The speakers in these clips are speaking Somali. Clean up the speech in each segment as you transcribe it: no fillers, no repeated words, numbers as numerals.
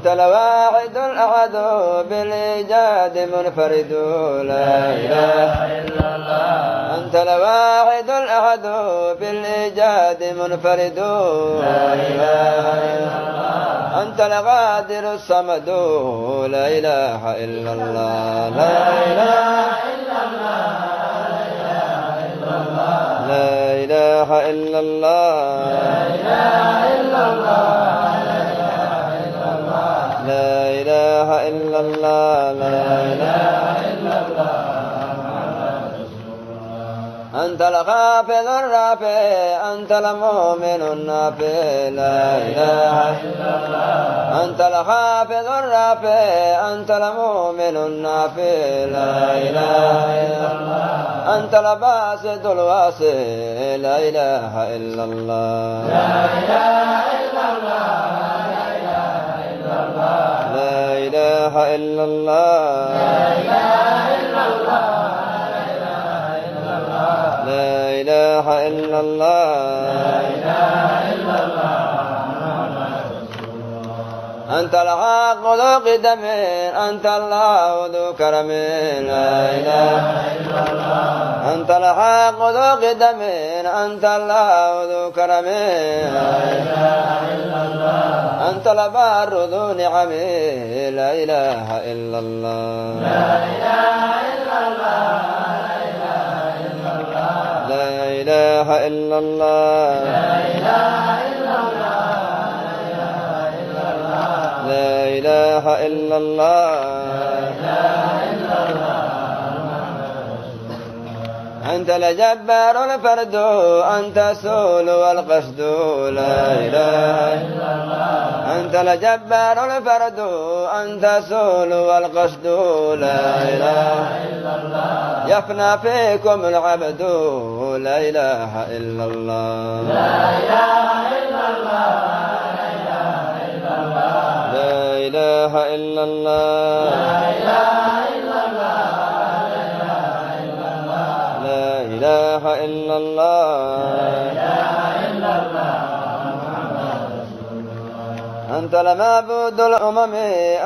أنت الواحد الأحد بالإيجاد منفرد لا إله إلا الله أنت الواحد الأحد بالإيجاد منفرد لا إله إلا الله أنت القادر الصمد لا إله إلا الله لا إله إلا الله لا إله إلا الله لا إله إلا الله لا إله إلا الله أنت الخافض الرافع أنت المؤمن النافع لا إله إلا الله أنت الخافض الرافع أنت المؤمن النافع لا إله إلا الله أنت الباسط الواسع لا إله إلا الله لا إله إلا الله لا إله إلا الله لا إله إلا الله أنت الحق ذو قدم أنت الله ذو كرم لا إله إلا الله أنت الحق ذو قدم أنت الله ذو كرم لا إله إلا الله أنت البار ذو نعم لا إله إلا الله لا إله إلا الله لا إله إلا الله لا إله إلا الله أنت الجبار الفرد أنت السول والقصد لا إله إلا الله أنت الجبار الفرد أنت السول والقصد لا إله إلا الله يفنى فيكم العبد لا إله إلا الله لا إله إلا الله لا إله إلا الله لا إله إلا الله أنت المعبود الأمم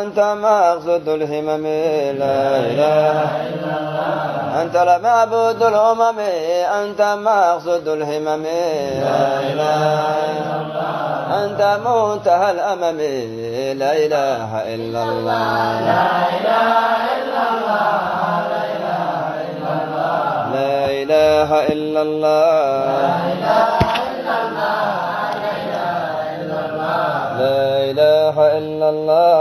أنت مقصود الهمم لا إله إلا الله أنت المعبود الأمم أنت مقصود الهمم لا إله إلا الله أنت منتهى الأمم لا إله إلا الله لا إله إلا الله لا إله إلا الله لا إله إلا الله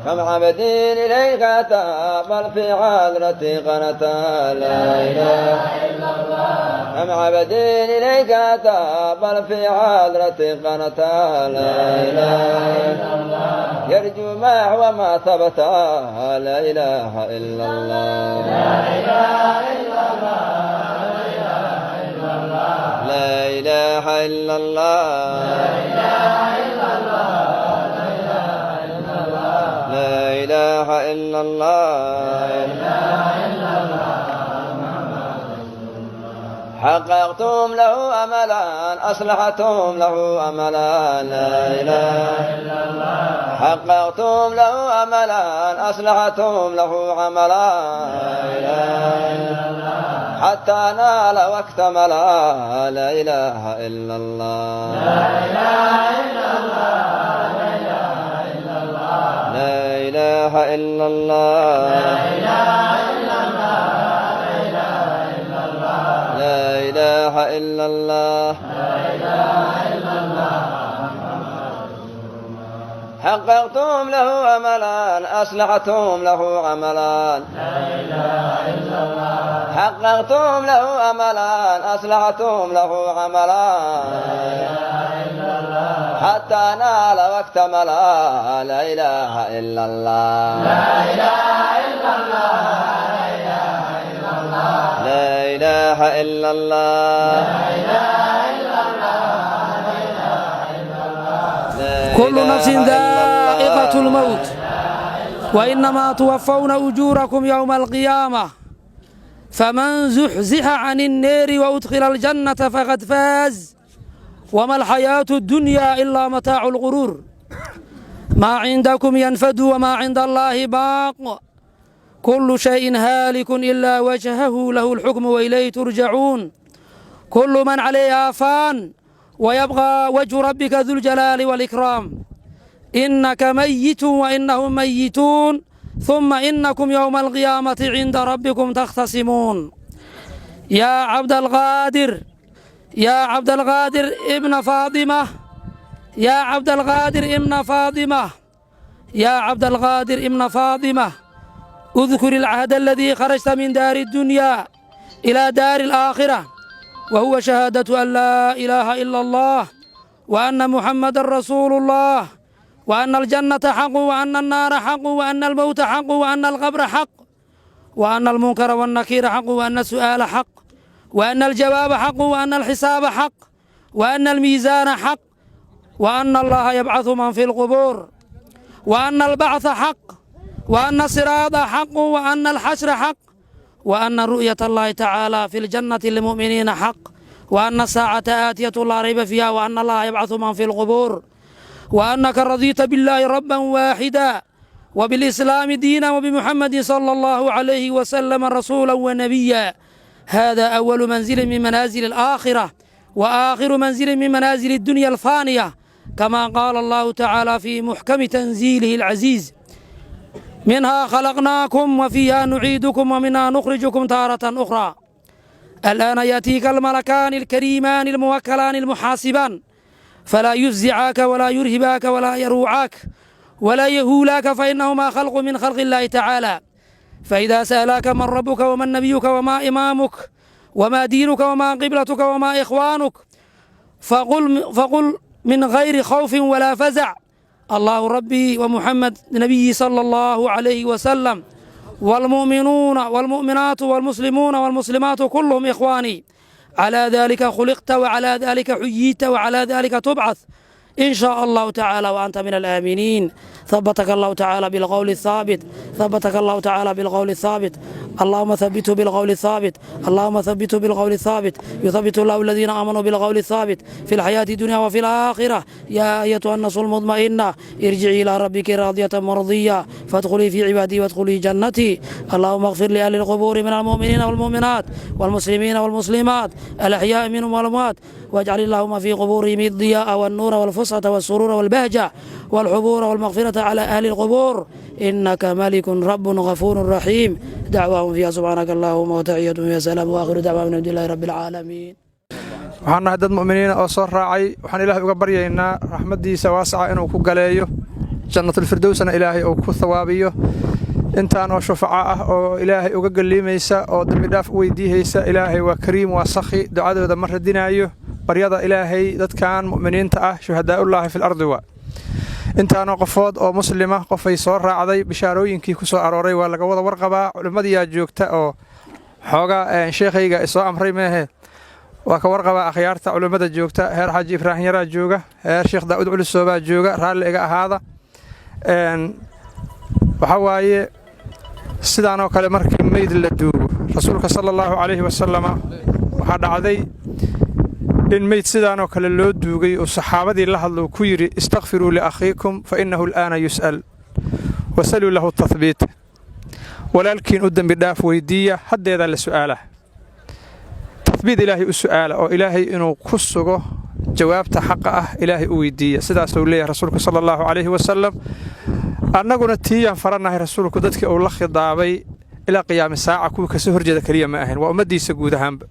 كم عبد إليك تاب في حضرتي قنتا لا إله إلا الله كم عبد إليك تاب في حضرتي قنتا لا إله إلا الله يرجو ما هو ما ثبت لا إله إلا الله لا إله إلا الله لا إله إلا الله لا إله إلا الله حققتم له أملا أصلحتم له أملا لا إله إلا الله حققتم له أملا أصلحتم له عملا لا إله إلا الله حتى نال واكتملا لا إله إلا الله لا إله إلا الله لا إله إلا الله لا إله إلا الله حققتم له أملا أصلحتم له عملا لا إله إلا الله حققتم له أملا أصلحتم له عملا لا إله إلا الله حتى نال واكتملا لا إله إلا الله لا إله إلا الله لا إله إلا الله كل نفس ذائقة الموت وإنما توفون أجوركم يوم القيامة فمن زحزح عن النار وأدخل الجنة فقد فاز وما الحياة الدنيا إلا متاع الغرور ما عندكم ينفد وما عند الله باق كل شيء هالك إلا وجهه له الحكم وإليه ترجعون كل من عليها فان ويبقى وجه ربك ذو الجلال والإكرام إنك ميت وإنهم ميتون ثم إنكم يوم القيامة عند ربكم تختصمون يا عبد القادر يا عبد القادر ابن فاطمة يا عبد القادر ابن فاطمة يا عبد القادر ابن فاطمة اذكر العهد الذي خرجت من دار الدنيا إلى دار الآخرة وهو شهادة أن لا إله إلا الله وأن محمد رسول الله وأن الجنة حق وأن النار حق وأن الموت حق وأن القبر حق وأن المنكر والنكير حق وأن السؤال حق وأن الجواب حق وأن الحساب حق وأن الميزان حق وأن الله يبعث من في القبور وأن البعث حق وأن الصراط حق وأن الحشر حق وأن رؤية الله تعالى في الجنة للمؤمنين حق وأن الساعة آتية لا ريب فيها وأن الله يبعث من في القبور وأنك رضيت بالله ربا واحدا وبالإسلام دينا وبمحمد صلى الله عليه وسلم رسولا ونبيا هذا أول منزل من منازل الآخرة وآخر منزل من منازل الدنيا الفانية كما قال الله تعالى في محكم تنزيله العزيز منها خلقناكم وفيها نعيدكم ومنها نخرجكم تارة أخرى الآن يأتيك الملكان الكريمان الموكلان المحاسبان فلا يفزعاك ولا يرهباك ولا يروعاك ولا يهولاك فإنهما خلق من خلق الله تعالى فإذا سألاك من ربك ومن نبيك وما إمامك وما دينك وما قبلتك وما إخوانك فقل من غير خوف ولا فزع الله ربي ومحمد نبي صلى الله عليه وسلم والمؤمنون والمؤمنات والمسلمون والمسلمات كلهم إخواني على ذلك خلقت وعلى ذلك حييت وعلى ذلك تبعث إن شاء الله تعالى وأنت من الآمنين ثبتك الله تعالى بالقول الثابت ثبتك الله تعالى بالقول الثابت اللهم ثبته بالقول الثابت اللهم ثبته بالقول الثابت يثبت الله الذين آمنوا بالقول الثابت في الحياة الدنيا وفي الآخرة يا أيتها النفس المطمئنة ارجعي إلى ربك راضية مرضية فادخلي في عبادي وادخلي جنتي اللهم اغفر لأهل القبور من المؤمنين والمؤمنات والمسلمين والمسلمات الأحياء منهم والأموات واجعل اللهم في قبورهم الضياء والنور والفسحة والسرور والبهجة والحبور والمغفرة على أهل القبور إنك ملك رب غفور رحيم دعواهم فيها سبحانك اللهم وتحيتهم فيها سلام وآخر دعواهم الحمد لله رب العالمين waxaan nahay dad mu'miniin oo soo raacay waxaan Ilaahay uga baryaynaa raxmadiisa waasica inuu ku galeeyo jannatul firdawsna Ilaahay uu ku thawaabiyo intaan oo shufaca ah oo Ilaahay uga galiimaysa oo dambi dhaaf u weydiihaysa Ilaahay waa kariim waa sakhi ducadooda mar radinaayo baryada Ilaahay dadkan mu'miniinta ah shuhadaa'ullaahi fil ardi wa intaana qofood oo muslima qofay soo raacday bishaarooyinkii ku soo arooray waa laga wada warqabaa culimadii joogta oo xooga sheekhayga soo amray meehe waa ka warqabaa akhyaarta culimada joogta heer Xaaji Ibraahim Yara jooga heer Sheekh Daawud Culusooba jooga raali iga ahaada waxa waaye sidaan oo kale markii meyd la duugo rasuulka sallallahu alayhi wasallam waxa dhacday in meyd sidaan oo kale loo duugay oo saxaabadii la hadlo ku yiri istaghfiru li akhiikum fa innahu al'ana yus'al wasalu lahu at-tathbit walaalkiin u dambi dhaaf weydiiya hadeeda la su'aala tathbit ilaahi u su'aala oo ilaahi inuu ku sugo jawaabta xaq ah ilaahi u weydiiya sidaas uu leeyahay rasuulka sallallahu alayhi wasallam annaguna tiyan faranahay rasuulku dadkii uu la khidaabay ila qiyaam saaca ku ka soo horjeeda kaliya ma ahayn waa ummadiisa guud ahaanba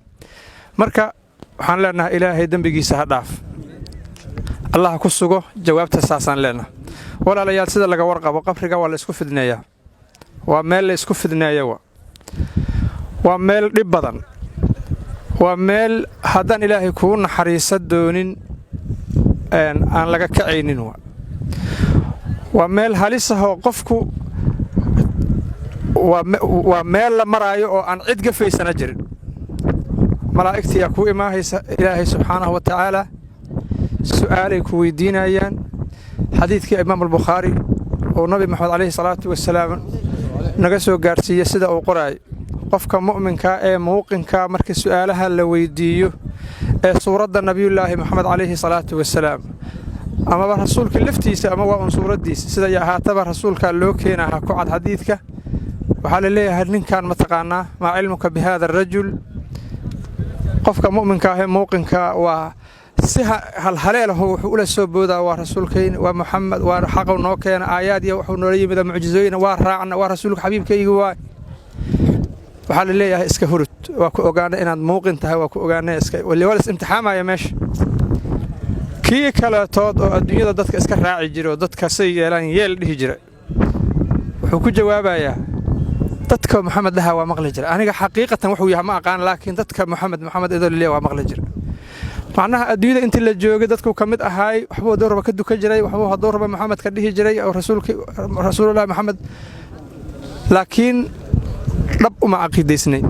marka waxaan leenahay ilaahay dambigiisa ha dhaaf Allah ku sugo jawaabta saasan leenahay walaalayaal sida laga warqabo qabriga waa la isku fidneeyaa waa meel la isku fidneeyo waa meel dhib badan waa meel haddaan ilaahay ku naxariiso doonin aan laga kacaynin waa meel halis ah oo qofku waa meel la maraayo oo aan cid gafaysana jirin malaa'igtii yaa ku imaahaysa ilaahay subxaanahu wa tacaala su'aalay ku weydiinayaan xadiidkii imaam al-Bukhari oo nabi maxamed calayhi salaatu wasalaam naga soo gaarsiiyay sida uu qoray qofka mu'minka ee muuqinka markii su'aalaha la weydiiyo suuradda nabiyullaahi maxamed calayhi salaatu wasalaam amaba rasuulka laftiisa ama waa suuraddiisa sida ay ahaataba rasuulkaa loo keenaha ku cad xadiidka waxaa la leeyahay ninkan mataqaanaa maa cilmuka bi haada arajul qofka mu'minka ah ee muuqinka waa si halhaleelaho wuxuu ula soo boodaa waa rasuulkayna waa maxamed waa xaqow noo keena aayaad iyo wuxuu noola yimida mucjizooyina waa raacna waa rasuulka xabiibkayga waa waxaa la leeyahay iska hurud waa ku ogaana inaad muuqin tahay waa ku ogaana iska waliba is imtixaamaya meesha kii kaleetood oo adduunyada dadka iska raaci jira oo dadka say yeelaan yeel dhihi jira wuxuu ku jawaabayaa dadka maxamed laha waa maqli jira aniga xaqiiqatan wuxuu yahay ma aqaan laakiin dadka maxamed idoo leeyahay waa maqli jira macnaha adduunyada intii la joogay dadku ka mid ahaay waxbuu hadduu raba ka dukan jiray waxbuu hadduu raba maxamed ka dhihi jiray oo rasuulullaahi maxamed laakiin dhab uma caqiidaysnay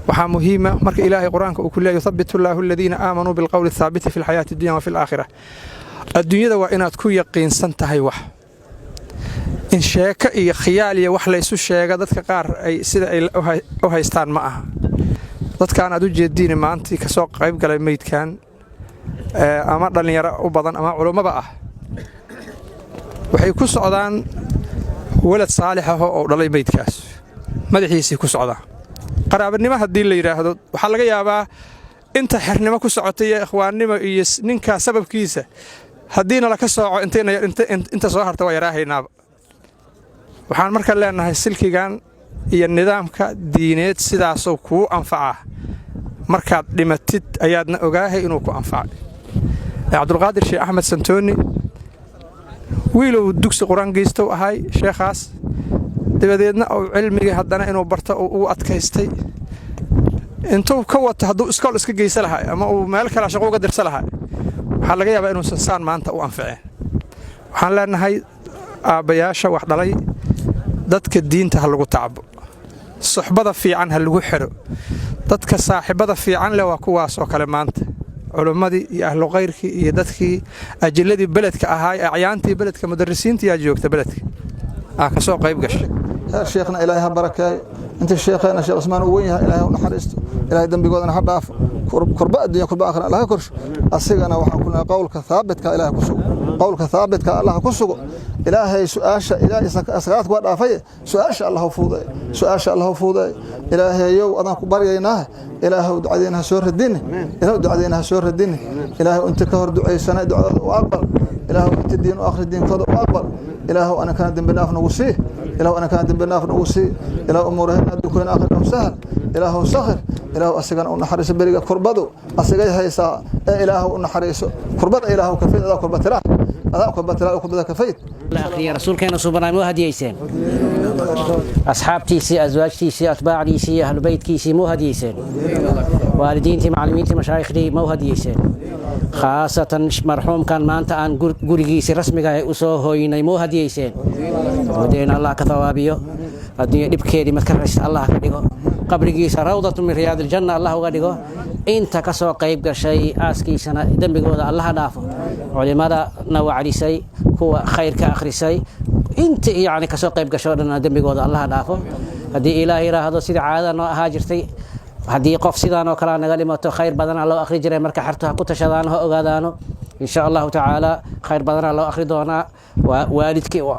waxaa muhiima marka ilaahay qur-aanka uu ku leeyahay yuthabbitu allaahu aladiina aamanuu bilqowli athaabiti fi lxayaati addunya wa fi alaakhira adduunyada waa inaad ku yaqiinsan tahay wax in sheeko iyo khiyaal iyo wax laysu sheega dadka qaar ay sida ay u haystaan ma aha dadkaan aad u jeediin maantii ka soo qayb galay meydkan ama dhallinyaro u badan ama culummaba ah waxay ku socdaan walad saalix ah oo dhalay meydkaas madaxiisii ku socdaa qaraabanimo haddii la yidhaahdo waxaa laga yaabaa inta xernimo ku socotay iyo ikhwaannimo iyo ninkaa sababkiisa haddiina laka sooco inta soo harta waa yaraahaynaba waxaan marka leenahay silkigan iyo nidaamka diineed sidaasoo kuu anfacaa markaad dhimatid ayaadna ogaahay inuu ku anfacay cabdulqaadir sheekh axmed santooni wiilow dugsi qur-aan geystow ahay sheekhaas dabadeedna uu cilmigii haddana inuu barto uu adkaystay intuu ka wato hadduu iskool iska geysa lahay ama uu meel kale shaqo uga dirsa lahay waxaa laga yaabaa inuusan saan maanta u anficeen waxaan leenahay aabbayaasha wax dhalay dadka diinta ha lagu tacbo suxbada fiican ha lagu xiro dadka saaxiibada fiican leh waa kuwaas oo kale maanta culummadii iyo ahlu khayrkii iyo dadkii ajiladii beledka ahaa acyaantii beledka mudarrisiintii yaa joogta beledka ka soo qayb gashay sheekhna ilaahay ha barakeeyo inta sheekheena sheekh Usmaan uu weyn yahay ilaahay u naxariisto ilaahay dambigoodana ha dhaafo kurba adduunya kurba aakhira ilaahay korsh asigana waxaan ku leeyahay qowlka thaabitka ilaahay ku sugo qowlka thaabitka allah ku sugo ilaahay su'aasha ilaahay asqaadku waa dhaafay su'aasha allah fuuday su'aasha allah fuuday ilaahay yow adaan ku baryaynaa ilaahay ducadeena soo radin ilaahay ducadeena soo radin ilaahay inta ka hor duceysana ducada u aqbal ilaahay inta diin u akhri diinkooda u aqbal ilaahay ana kana dambi dhaaf nagu sii ilaahay ana kana dambi dhaaf nagu sii ilaahay umurahna adduunka aakhirka sahal ilaahay sakhir ilaahay asagana u naxariiso bariga kurbadu asagay haysa ilaahay u naxariiso kurbada ilaahay ka fiida kurbatira adaa kurbatira kurbada ka fiid يا رسول كان صبرنا مو هديسين أصحابتيسي أزواجتيسي أتباعتيسي أهل بيتكيسي مو هديسين والدينتي معلمينتي مشايخي مو هديسين خاصة مرحوم كان ما أنت عن قريجيسي رسمي جاي أسوهيني مو هديسين ودين الله كثوابيه الدنيا دبكيري ما تكرش الله كديكو قبرجيس روضة من رياض الجنة الله كديكو أنت كسو قيب شيء أسكي سنة دنبيكو الله دافو علماء نوع عليسي هو خير كآخر شيء أنت يعني كسو قيب شورنا دنبيكو الله دافو هدي إلهي هذا سيد عادة هاجرتي هدي قف سيدانو كلام كلمة خير بدنا الله آخر جري مركح حرتها كنت شذانه أقادانو إن شاء الله تعالى خير بدنا الله آخر دونا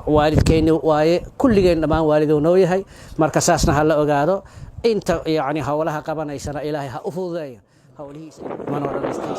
والدكين واي كل جين ما والده نويه هاي مركزنا هلا أقادو أنت يعني حولها قبنا يسنا إلهي هأفوضي حوله من ورا الاستيس